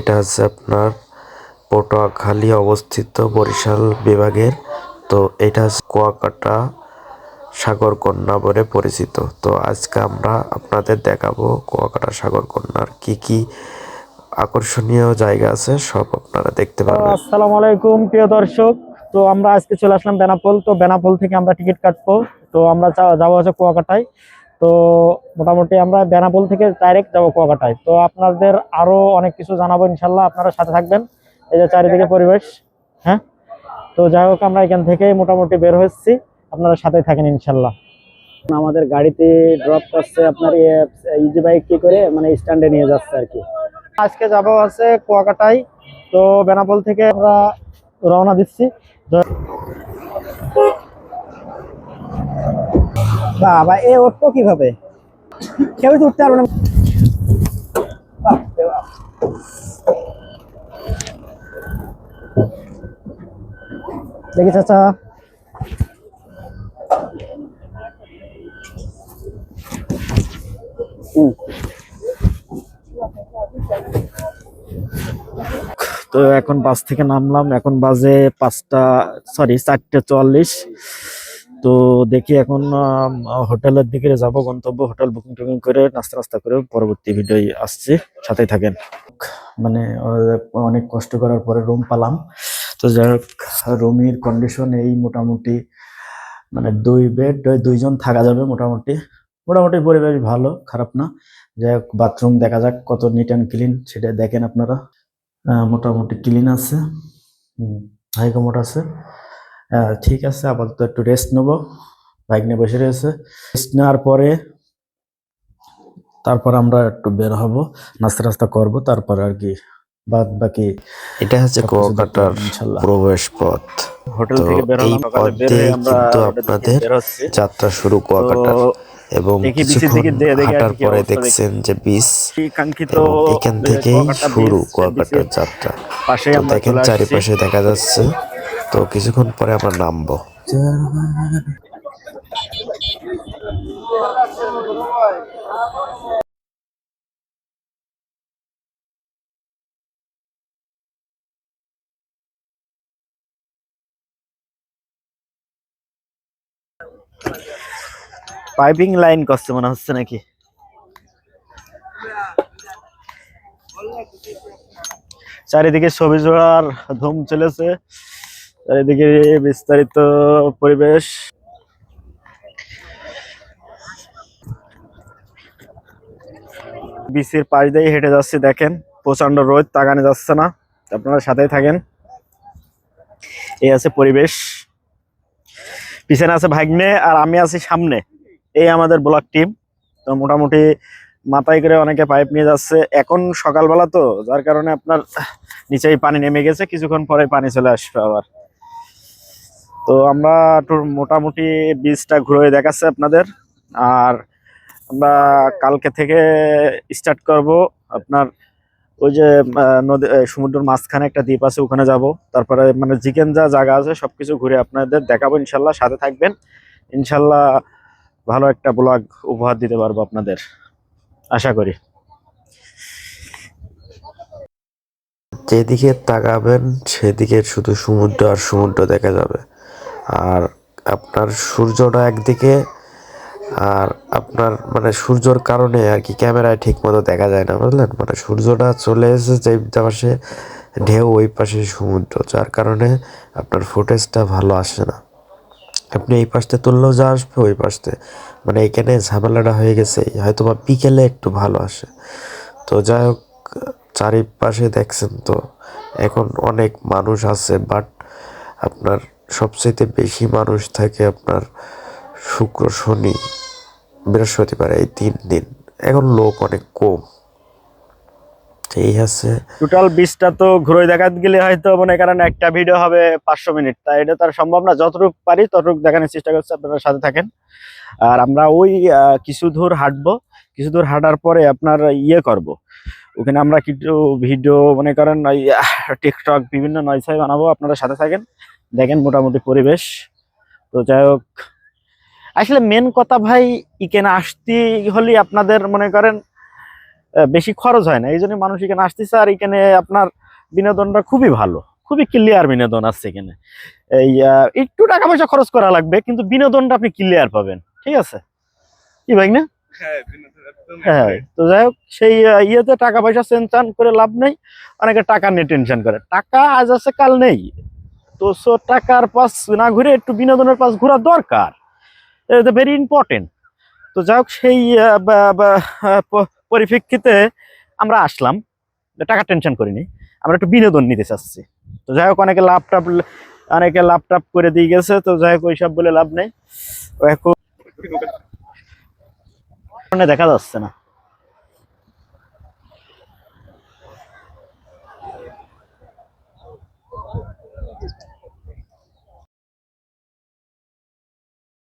এটা হচ্ছে আপনার পটুয়াখালী অবস্থিত বরিশাল বিভাগের। তো এটা হচ্ছে কুয়াকাটা সাগরকন্যা বলে পরিচিত। তো আজকে আমরা আপনাদের দেখাবো কুয়াকাটা সাগরকন্যার কি আকর্ষণীয় জায়গা আছে, সব আপনারা দেখতে পারবেন। আসসালামু আলাইকুম প্রিয় দর্শক। তো আমরা আজকে চলে আসলাম বেনাপোল। তো বেনাপোল থেকে আমরা টিকিট কাটবো। তো আমরা যাবো হচ্ছে কুয়াকাটায়। তো মোটামুটি আমরা বেনাপোল থেকে ডাইরেক্ট যাবো কুয়াকাটায়। তো আপনাদের আরো অনেক কিছু জানাবো ইনশাল্লাহ, আপনারা সাথে থাকবেন। এই যে চারিদিকে পরিবেশ। হ্যাঁ, তো যাই হোক আমরা এখান থেকে মোটামুটি বের হচ্ছি, আপনারা সাথে থাকেন ইনশাল্লাহ। আমাদের গাড়িতে ড্রপ করছে আপনার ইজি বাইক কি করে মানে স্ট্যান্ডে নিয়ে যাচ্ছে আর কি। আজকে যাবো আছে কুয়াকাটায়। তো বেনাপোল থেকে আমরা রওনা দিচ্ছি। বাবা এ উঠবো কিভাবে, কেউ তো উঠতে পারবে না। দেখি চাচা, তো এখন বাস থেকে নামলাম, এখন বাজে 4:44। তো দেখি এখন হোটেলের দিকে যাব, গন্তব্য হোটেল বুকিং টুকিং করে নাস্তা নাস্তা করে পরবর্তী ভিডিও আসছে, সাথেই থাকেন। মানে অনেক কষ্ট করার পরে রুম পেলাম। তো যাই হোক, রুমের কন্ডিশন এই মোটামুটি, মানে 2 বেড, 2জন থাকা যাবে মোটামুটি। মোটামুটি পরিবেশ ভালো, খারাপ না। যাই হোক, বাথরুম দেখা যাক কত নিট অ্যান্ড ক্লিন সেটা দেখেন আপনারা। মোটামুটি ক্লিন আছে, হাই কমোড আছে। ঠিক আছে, আপাতত একটু রেস্ট নেবো। বাইক নিয়ে বসে রয়েছে, রেস্ট নেওয়ার পরে তারপর আমরা একটু বের হব, নাস্তা টাস্তা করবো, তারপর আর কি বাদ বাকি এটা হচ্ছে সবকিছু দেখতে কুয়াকাটার পাবেন ইনশাল্লাহ। প্রবেশ পথ। হোটেল তো থেকে বের এই হলাম, পথ সকালে বের হয়ে দিয়েই আমরা কিন্তু রোডের দিকে আপনাদের বের হচ্ছি। যাত্রা শুরু তো কুয়াকাটার। এবং দেখি বিচের কিছুক্ষণ দিকে দেখে আর হাঁটার কি কি পরে অবস্থা, দেখি দেখছেন যে বিচ, কাঙ্ক্ষিত এবং এখান থেকেই কুয়াকাটা শুরু বিচ, কুয়াকাটার বিচের যাত্রা। পাশেই তো আমরা দেখেন চলে আসছি। চারিপাশে দেখা যাচ্ছে। তো কিছুক্ষণ পরে আমরা নামবো। পাইপিং লাইন করছে মনে হচ্ছে নাকি। চারিদিকে সবুজ জোড়ার ধুম চলেছে, চারিদিকে বিস্তারিত পরিবেশ। বিচের পাশ দিয়ে হেঁটে যাচ্ছি, দেখেন প্রচন্ড রোদ, তাকানো যাচ্ছে না। আপনারা সাথেই থাকেন। এই আছে পরিবেশ, পিছনে আছে ভাগ্নে আর আমি আছি সামনে। এই আমাদের ব্লক টিম। তো মোটামুটি মাথায় করে অনেকে পাইপ নিয়ে যাচ্ছে। এখন সকালবেলা তো, যার কারণে আপনার নিচেই পানি নেমে গেছে, কিছুক্ষণ পরে পানি চলে আসবে আবার। তো আমরা একটু মোটামুটি বীজটা ঘুরে দেখাচ্ছে আপনাদের। আর আমরা কালকে থেকে স্টার্ট করব আপনার ওই যে নদী, সমুদ্রের মাঝখানে একটা দ্বীপ আছে, ওখানে যাব। তারপরে মানে চিকেন যা জায়গা আছে সবকিছু ঘুরে আপনাদের দেখাবো ইনশাল্লাহ, সাথে থাকবেন ইনশাল্লাহ। ভালো একটা ব্লগ উপহার দিতে পারবো আপনাদের, আশা করি। যেদিকে তাকাবেন সেদিকে শুধু সমুদ্র আর সমুদ্র দেখা যাবে। আর আপনার সূর্যটা একদিকে, আর আপনার মানে সূর্যর কারণে আর কি ক্যামেরায় ঠিক মতো দেখা যায় না, বুঝলেন? মানে সূর্যটা চলে এসেছে যে পাশে, ঢেউ ওই পাশে সমুদ্র, যার কারণে আপনার ফুটেজটা ভালো আসে না। আপনি এই পাশতে তুললেও যা আসবে ওই পাশতে, মানে এখানে ঝামেলাটা হয়ে গেছে, হয়তো বা বিকেলে একটু ভালো আসে। তো যাই হোক, চারিপাশে দেখছেন তো এখন অনেক মানুষ আছে, বাট আপনার সবচেয়ে বেশি মানুষ থাকে আপনার শুক্র, শনি, বৃহস্পতিবার, এই 3 দিন। এখন লোক অনেক কম, এই আছে। টোটাল 20টা তো ঘুরে দেখাতে গেলে হয়তো মনে করেন একটা ভিডিও হবে 500 মিনিট, তাই এটা তো আর সম্ভব না। যতটুকু পারি ততটুকু দেখানোর চেষ্টা করছি, আপনারা সাথে থাকেন। আর আমরা ওই কিছু দূর হাঁটবো, কিছু দূর হাঁটার পরে আপনার ইয়ে করব, ওখানে আমরা কিছু ভিডিও মনে করেন টিকটক বিভিন্ন নয়ছয় বানাবো, আপনারা সাথে থাকেন, দেখেন মোটামুটি পরিবেশ। তো যাই হোক, আসলে মেন কথা ভাই, এখানে আসতে হলে আপনাদের মনে করেন বেশি খরচ হয় না, এই জন্য মানুষ এখানে আসতেছে। আর এখানে আপনার বিনোদনটা খুবই ভালো, খুবই ক্লিয়ার বিনোদন আছে এখানে। এই একটু টাকা পয়সা খরচ করা লাগবে, কিন্তু বিনোদনটা আপনি ক্লিয়ার পাবেন। ঠিক আছে কি ভাই না? হ্যাঁ, তো যাই হোক, সেই ইয়েতে টাকা পয়সা চেন করে লাভ নেই। অনেকে টাকা নিয়ে টেনশন করে, টাকা আজ আছে কাল নেই। তো সো টাকার পাশ না ঘুরে একটু বিনোদনের পাশ ঘোরা দরকার, এটা ভেরি ইম্পর্টেন্ট। তো যাই হোক, সেই পরিপ্রেক্ষিতে আমরা আসলাম, টাকা টেনশন করিনি, আমরা একটু বিনোদন নিতে চাচ্ছি। তো যাই হোক, অনেকে ল্যাপটপ করে দিয়ে গেছে। তো যাই হোক, ওইসব বলে লাভ নেই, এখন দেখা যাচ্ছে না।